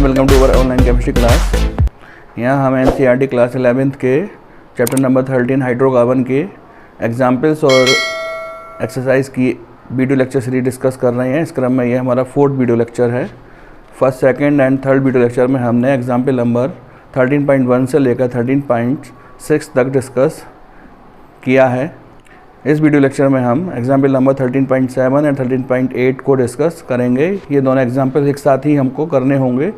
And welcome to our online chemistry class. यहाँ हम NCERT class 11th के chapter number 13 hydrocarbon के examples और एक्सरसाइज की वीडियो लेक्चर सीरीज डिस्कस कर रहे हैं। इस क्रम में ये हमारा 4th वीडियो लेक्चर है। First, second and third video lecture में हमने एग्जाम्पल नंबर 13.1 से लेकर 13.6 तक डिस्कस किया है। इस वीडियो लेक्चर में हम एग्जाम्पल नंबर 13.7 एंड 13.8 को डिस्कस करेंगे। ये दोनों एग्जाम्पल एक साथ ही हमको करने होंगे,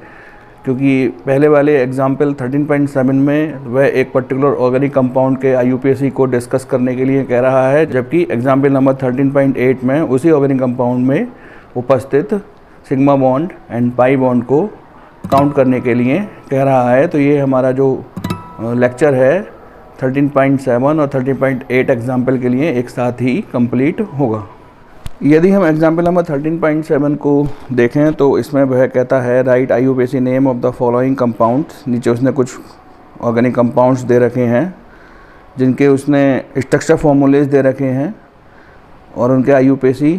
क्योंकि पहले वाले एग्जाम्पल 13.7 में वह एक पर्टिकुलर ऑर्गेनिक कंपाउंड के IUPAC को डिस्कस करने के लिए कह रहा है, जबकि एग्जाम्पल नंबर 13.8 में उसी ऑर्गेनिक कंपाउंड में उपस्थित sigma bond and pi bond को काउंट करने के लिए कह रहा है। तो ये हमारा जो लेक्चर है 13.7 और 13.8 एग्जाम्पल के लिए एक साथ ही कंप्लीट होगा। यदि हम एग्जाम्पल नंबर 13.7 को देखें तो इसमें वह कहता है right IUPAC name of the following compounds. नीचे उसने कुछ ऑर्गेनिक कंपाउंड्स दे रखे हैं जिनके उसने स्ट्रक्चर फॉर्मूलेज दे रखे हैं और उनके IUPAC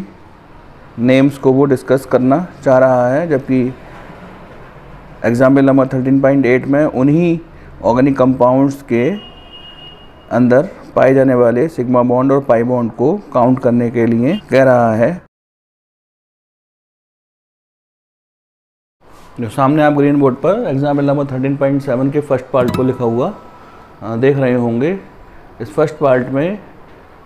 नेम्स को वो डिस्कस करना चाह रहा है, जबकि एग्जाम्पल नंबर 13.8 में उन्हीं ऑर्गेनिक कंपाउंड्स के अंदर पाए जाने वाले सिग्मा बॉन्ड और पाई बॉन्ड को काउंट करने के लिए कह रहा है। जो सामने आप ग्रीन बोर्ड पर एग्जाम्पल नंबर 13.7 के फर्स्ट पार्ट को लिखा हुआ देख रहे होंगे। इस फर्स्ट पार्ट में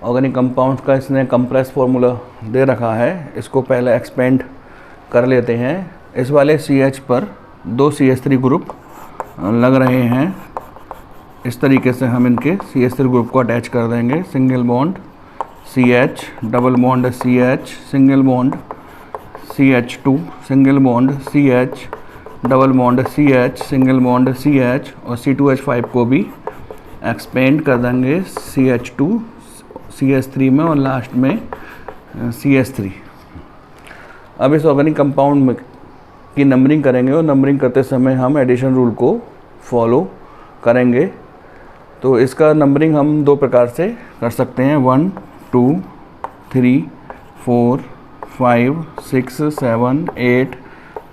ऑर्गेनिक कंपाउंड्स का इसने कंप्रेस फार्मूला दे रखा है। इसको पहले एक्सपेंड कर लेते हैं। इस वाले CH पर 2 CH3 ग्रुप लग रहे हैं। इस तरीके से हम इनके CH3 ग्रुप को अटैच कर देंगे। Single bond CH, double bond CH, single bond CH2, single bond CH, double bond CH, single bond CH और C2H5 को भी एक्सपेंड कर देंगे CH2 CH3 में और लास्ट में CH3। अब इस ऑर्गेनिक कंपाउंड की नंबरिंग करेंगे और नंबरिंग करते समय हम एडिशन रूल को फॉलो करेंगे। तो इसका नंबरिंग हम 2 प्रकार से कर सकते हैं, 1, 2, 3, 4, 5, 6, 7, 8,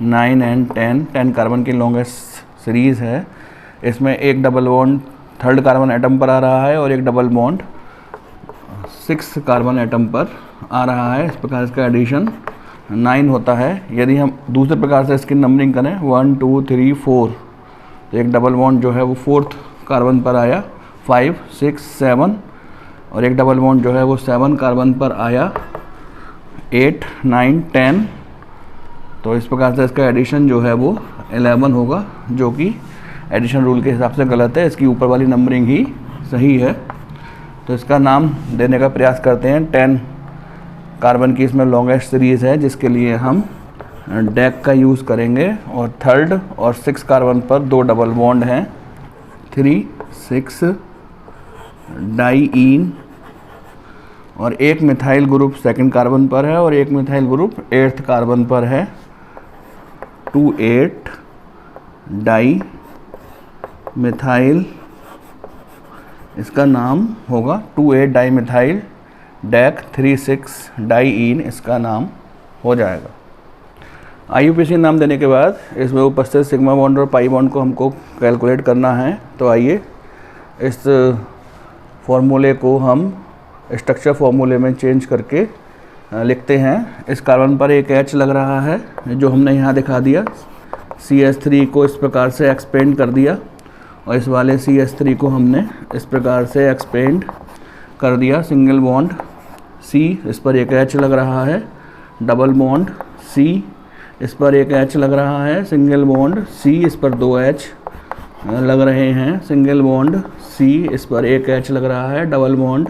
9 एंड 10 कार्बन की लॉन्गेस्ट सीरीज़ है। इसमें एक double bond 3rd carbon atom पर आ रहा है और एक double bond 6th carbon atom पर आ रहा है। इस प्रकार इसका एडिशन 9 होता है। यदि हम दूसरे प्रकार से इसकी नंबरिंग करें 1, 2, 3, 4, तो एक डबल बॉन्ड जो है वो 4th कार्बन पर आया, 5, 6, 7 और एक डबल बॉन्ड जो है वो 7 कार्बन पर आया, 8, 9, 10। तो इस प्रकार से इसका एडिशन जो है वो 11 होगा, जो कि एडिशन रूल के हिसाब से गलत है। इसकी ऊपर वाली नंबरिंग ही सही है। तो इसका नाम देने का प्रयास करते हैं। 10 कार्बन की इसमें लॉन्गेस्ट सीरीज़ है, जिसके लिए हम डेक का यूज़ करेंगे और 3rd और 6 कार्बन पर 2 डबल बॉन्ड हैं, 3, 6 डाईईन और एक मिथाइल ग्रुप 2nd कार्बन पर है और एक मिथाइल ग्रुप 8th कार्बन पर है, 2,8 डाई मिथाइल। इसका नाम होगा 2,8 डाई मिथाइल डेक 3,6 डाईईन, इसका नाम हो जाएगा। IUPAC नाम देने के बाद इसमें उपस्थित सिग्मा बॉन्ड और पाई बॉन्ड को हमको कैलकुलेट करना है। तो आइए इस फॉर्मूले को हम स्ट्रक्चर फॉर्मूले में चेंज करके लिखते हैं। इस कार्बन पर एक H लग रहा है, जो हमने यहाँ दिखा दिया। CH3 को इस प्रकार से एक्सपेंड कर दिया और इस वाले CH3 को हमने इस प्रकार से एक्सपेंड कर दिया। सिंगल बॉन्ड C, इस पर एक H लग रहा है, डबल बॉन्ड C, इस पर एक H लग रहा है, सिंगल बॉन्ड C, इस पर 2 H लग रहे हैं, सिंगल बॉन्ड C, इस पर एक H लग रहा है, डबल बॉन्ड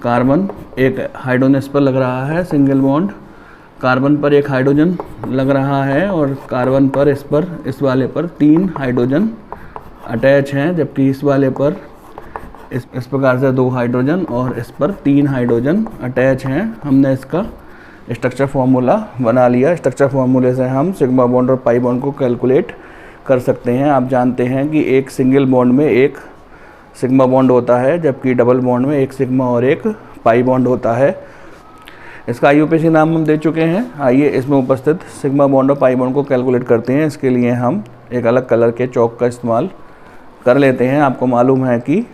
कार्बन, एक हाइड्रोजन इस पर लग रहा है, सिंगल बॉन्ड कार्बन पर एक हाइड्रोजन लग रहा है और कार्बन पर इस वाले पर 3 हाइड्रोजन अटैच हैं, जबकि इस वाले पर इस प्रकार से 2 हाइड्रोजन और इस पर 3 हाइड्रोजन अटैच हैं। हमने इसका स्ट्रक्चर फार्मूला बना लिया। स्ट्रक्चर फार्मूले से हम सिग्मा बॉन्ड और पाई बॉन्ड को कैलकुलेट कर सकते हैं। आप जानते हैं कि एक सिंगल बॉन्ड में एक सिग्मा बॉन्ड होता है, जबकि डबल बॉन्ड में एक सिग्मा और एक पाई बॉन्ड होता है। इसका IUPAC नाम हम दे चुके हैं। आइए इसमें उपस्थित सिग्मा बॉन्ड और पाई बॉन्ड को कैलकुलेट करते हैं। इसके लिए हम एक अलग कलर के चौक का इस्तेमाल कर लेते हैं। आपको मालूम है कि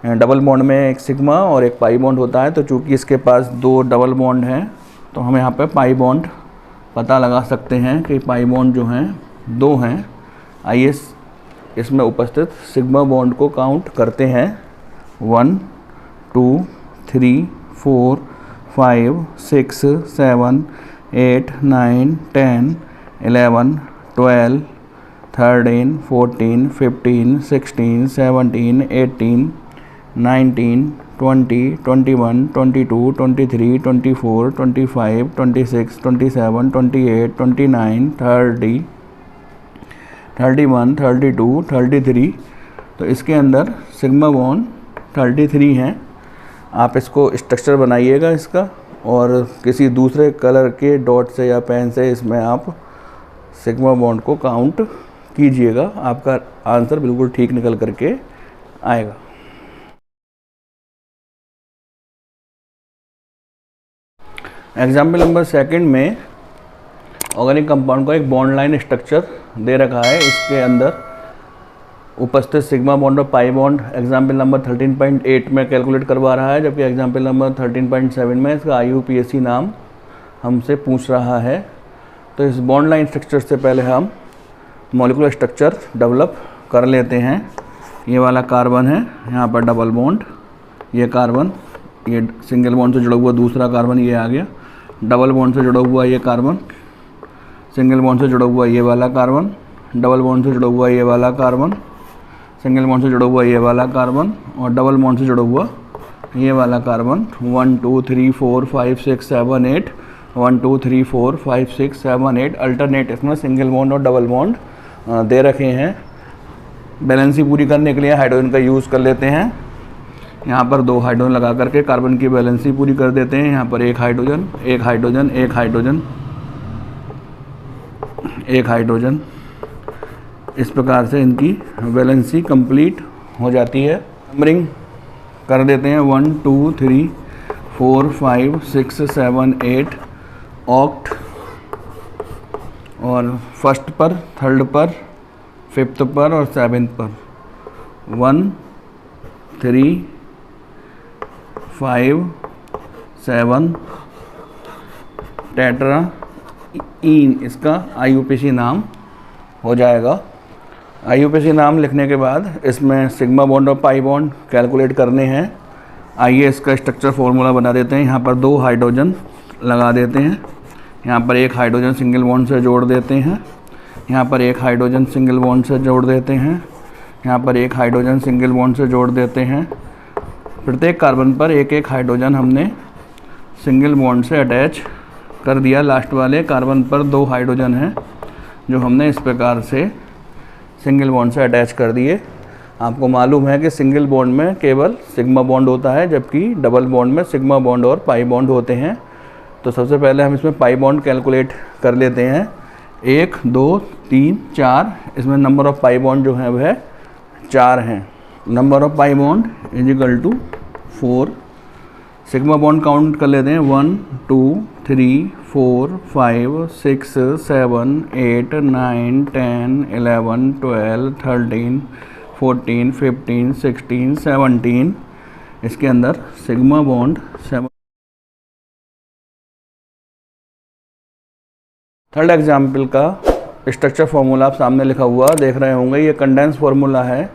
डबल बॉन्ड में एक सिग्मा और एक पाई बॉन्ड होता है, तो चूँकि इसके पास 2 डबल बॉन्ड हैं तो हम यहाँ पे पाई बॉन्ड पता लगा सकते हैं कि पाई बॉन्ड जो हैं 2 हैं। आइए इसमें उपस्थित सिग्मा बॉन्ड को काउंट करते हैं। 1 2 3 4 5 6 7 8 9 10 11 12 13 14 15 16 17 18 19 20 21 22 23 24 25 26 27 28 29 30 31 32 33। तो इसके अंदर सिग्मा बॉन्ड 33 हैं। आप इसको स्ट्रक्चर बनाइएगा इसका, और किसी दूसरे कलर के डॉट से या पेन से इसमें आप सिग्मा बॉन्ड को काउंट कीजिएगा। आपका आंसर बिल्कुल ठीक निकल करके आएगा। एग्जाम्पल नंबर 2 में ऑर्गेनिक कंपाउंड का एक बॉन्ड लाइन स्ट्रक्चर दे रखा है। इसके अंदर उपस्थित सिग्मा बॉन्ड और पाई बॉन्ड एग्जाम्पल नंबर 13.8 में कैलकुलेट करवा रहा है, जबकि एग्जाम्पल नंबर 13.7 में इसका IUPAC नाम हमसे पूछ रहा है। तो इस बॉन्ड लाइन स्ट्रक्चर से पहले हम मॉलिक्यूलर स्ट्रक्चर डेवलप कर लेते हैं। ये वाला कार्बन है, यहाँ पर डबल बॉन्ड, ये कार्बन, ये सिंगल बॉन्ड से जुड़ा हुआ दूसरा कार्बन ये आ गया, डबल बॉन्ड से जुड़ा हुआ ये कार्बन, सिंगल बॉन्ड से जुड़ा हुआ ये वाला कार्बन, डबल बॉन्ड से जुड़ा हुआ ये वाला कार्बन, सिंगल बॉन्ड से जुड़ा हुआ ये वाला कार्बन, और डबल बॉन्ड से जुड़ा हुआ ये वाला कार्बन। 1 2 3 4 5 6 7 8 1 2 3 4 5 6 7 8 अल्टरनेट इसमें सिंगल बॉन्ड और डबल बॉन्ड दे रखे हैं। बैलेंसी पूरी करने के लिए हाइड्रोजन का यूज़ कर लेते हैं। यहाँ पर 2 हाइड्रोजन लगा करके कार्बन की बैलेंसी पूरी कर देते हैं। यहाँ पर एक हाइड्रोजन, एक हाइड्रोजन, एक हाइड्रोजन, एक हाइड्रोजन, इस प्रकार से इनकी वैलेंसी कंप्लीट हो जाती है। नंबरिंग कर देते हैं 1 2 3 4 5 6 7 8 ऑक्ट, और फर्स्ट पर, थर्ड पर, फिफ्थ पर और 7th पर 1 3 5 7 टेट्रा इन, इसका IUPAC नाम हो जाएगा। IUPAC नाम लिखने के बाद इसमें सिग्मा बॉन्ड और पाई बॉन्ड कैलकुलेट करने हैं। आइए इसका स्ट्रक्चर फॉर्मूला बना देते हैं। यहाँ पर 2 हाइड्रोजन लगा देते हैं, यहाँ पर एक हाइड्रोजन सिंगल बॉन्ड से जोड़ देते हैं, यहाँ पर एक हाइड्रोजन सिंगल बॉन्ड से जोड़ देते हैं, यहाँ पर एक हाइड्रोजन सिंगल बॉन्ड से जोड़ देते हैं। प्रत्येक कार्बन पर एक एक हाइड्रोजन हमने सिंगल बॉन्ड से अटैच कर दिया। लास्ट वाले कार्बन पर 2 हाइड्रोजन हैं जो हमने इस प्रकार से सिंगल बॉन्ड से अटैच कर दिए। आपको मालूम है कि सिंगल बॉन्ड में केवल सिग्मा बॉन्ड होता है, जबकि डबल बॉन्ड में सिग्मा बॉन्ड और पाई बॉन्ड होते हैं। तो सबसे पहले हम इसमें पाई बॉन्ड कैलकुलेट कर लेते हैं। 1 2 3 4, इसमें नंबर ऑफ पाई बॉन्ड जो है वह 4 हैं। Number of pi bond is equal to 4। Sigma bond count कर लेते हैं 1 2 3 4 5 6 7 8 9 10 11 12 13 14 15 16 17। इसके अंदर सिग्मा बॉन्ड 7। थर्ड एग्जाम्पल का स्ट्रक्चर फार्मूला आप सामने लिखा हुआ देख रहे होंगे। ये कंडेंस फार्मूला है,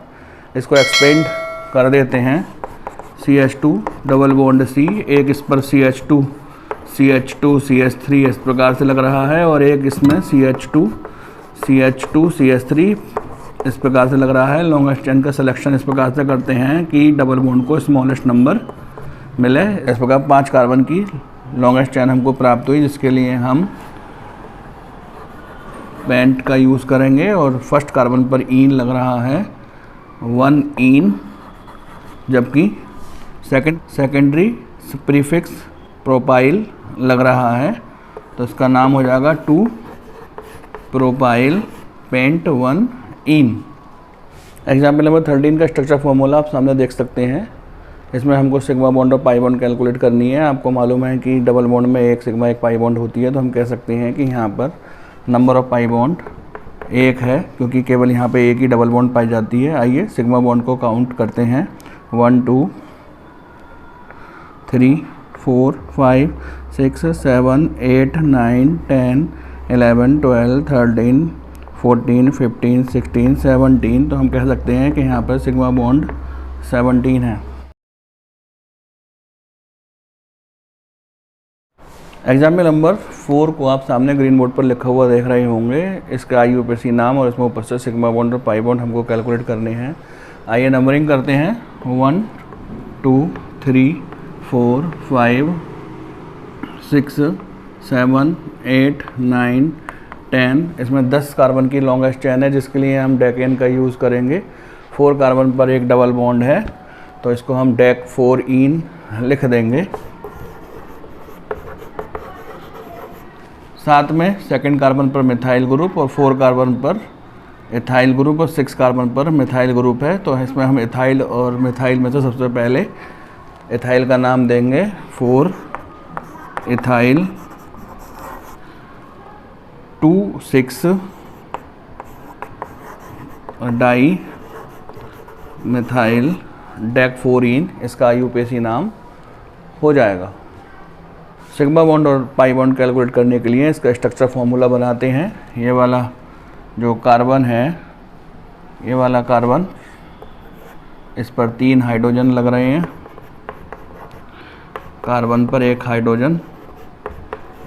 इसको एक्सपेंड कर देते हैं। CH2 डबल बॉन्ड C, एक इस पर CH2 CH3 इस प्रकार से लग रहा है, और एक इसमें CH2 CH3 इस प्रकार से लग रहा है। लॉन्गेस्ट चेन का सिलेक्शन इस प्रकार से करते हैं कि डबल बॉन्ड को स्मॉलेस्ट नंबर मिले। इस प्रकार 5 कार्बन की लॉन्गेस्ट चेन हमको प्राप्त हुई, जिसके लिए हम पेंट का यूज़ करेंगे। और फर्स्ट कार्बन पर ईन लग रहा है 1 ईन, जबकि सेकेंडरी प्रीफिक्स प्रोपाइल लग रहा है, तो इसका नाम हो जाएगा 2 प्रोपाइल पेंट 1 ईन। एग्जाम्पल नंबर 13 का स्ट्रक्चर फॉर्मूला आप सामने देख सकते हैं। इसमें हमको सिग्मा बॉन्ड और पाई बॉन्ड कैलकुलेट करनी है। आपको मालूम है कि डबल बॉन्ड में एक सिग्मा एक पाई बॉन्ड होती है, तो हम कह सकते हैं कि यहाँ पर नंबर ऑफ पाई बॉन्ड 1 है, क्योंकि केवल यहाँ पे एक ही डबल बॉन्ड पाई जाती है। आइए सिग्मा बॉन्ड को काउंट करते हैं। 1 2 3 4 5 6 7 8 9 10 11 12 13 14 15 16 17। तो हम कह सकते हैं कि यहाँ पर सिग्मा बॉन्ड 17 है। एग्जाम्पल नंबर 4 को आप सामने ग्रीन बोर्ड पर लिखा हुआ देख रहे होंगे। इसका IUPAC नाम और इसमें ऊपर से सिग्मा बॉन्ड और पाई बॉन्ड हमको कैलकुलेट करने हैं। आइए नंबरिंग करते हैं। 1 2 3 4 5 6 7 8 9 10। इसमें 10 कार्बन की लॉन्गेस्ट चेन है, जिसके लिए हम डेकेन का यूज़ करेंगे। 4 कार्बन पर एक डबल बॉन्ड है, तो इसको हम डेक 4 इन लिख देंगे। साथ में सेकंड कार्बन पर मिथाइल ग्रुप और 4 कार्बन पर इथाइल ग्रुप और 6 कार्बन पर मिथाइल ग्रुप है। तो इसमें हम इथाइल और मिथाइल में से सबसे पहले इथाइल का नाम देंगे 4 इथाइल 2 6 और डाई मिथाइल डेक 4 इन। इसका IUPAC नाम हो जाएगा। सिग्मा बॉन्ड और पाई बॉन्ड कैलकुलेट करने के लिए इसका स्ट्रक्चर फॉर्मूला बनाते हैं। ये वाला जो कार्बन है, ये वाला कार्बन, इस पर 3 हाइड्रोजन लग रहे हैं। कार्बन पर एक हाइड्रोजन,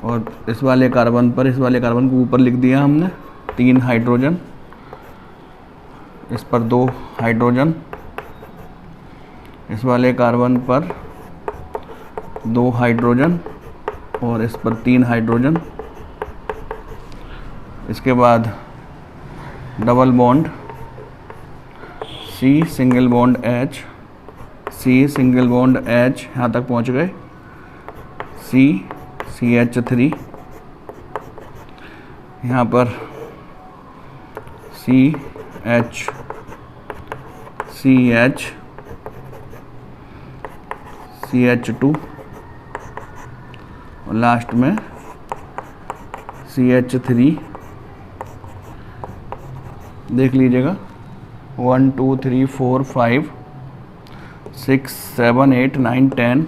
और इस वाले कार्बन को ऊपर लिख दिया हमने 3 हाइड्रोजन। इस पर 2 हाइड्रोजन, इस वाले कार्बन पर 2 हाइड्रोजन और इस पर 3 हाइड्रोजन। इसके बाद double bond C single bond H, C single bond H, यहाँ तक पहुँच गए। CH3, यहाँ पर CH CH2 और लास्ट में CH3। देख लीजिएगा 1 2 3 4 5 6 7 8 9 10।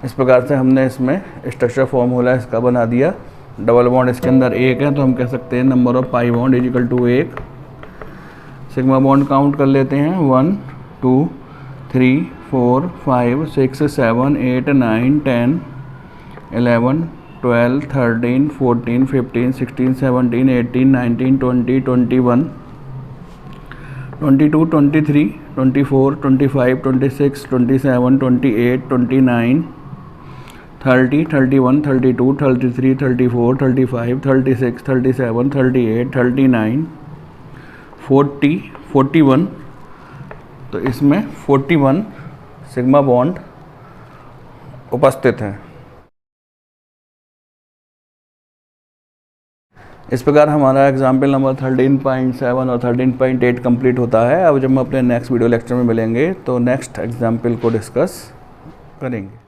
इस प्रकार से हमने इसमें स्ट्रक्चर फॉर्मूला इसका बना दिया। डबल बॉन्ड इसके अंदर 1 है, तो हम कह सकते हैं number of pi bond is equal to 1। Sigma bond count कर लेते हैं। 1 2 3 4 5 6 7 8 9 10 11 12 13 14 15 16 17 18 19 20 21 22 23 24 25 26 27 28 29 30 31 32 33 34 35 36 37 38 39 40 41। तो इसमें 41 सिग्मा बॉन्ड उपस्थित हैं। इस प्रकार हमारा एग्जाम्पल नंबर 13.7 और 13.8 कंप्लीट होता है। अब जब हम अपने नेक्स्ट वीडियो लेक्चर में मिलेंगे तो नेक्स्ट एग्जाम्पल को डिस्कस करेंगे।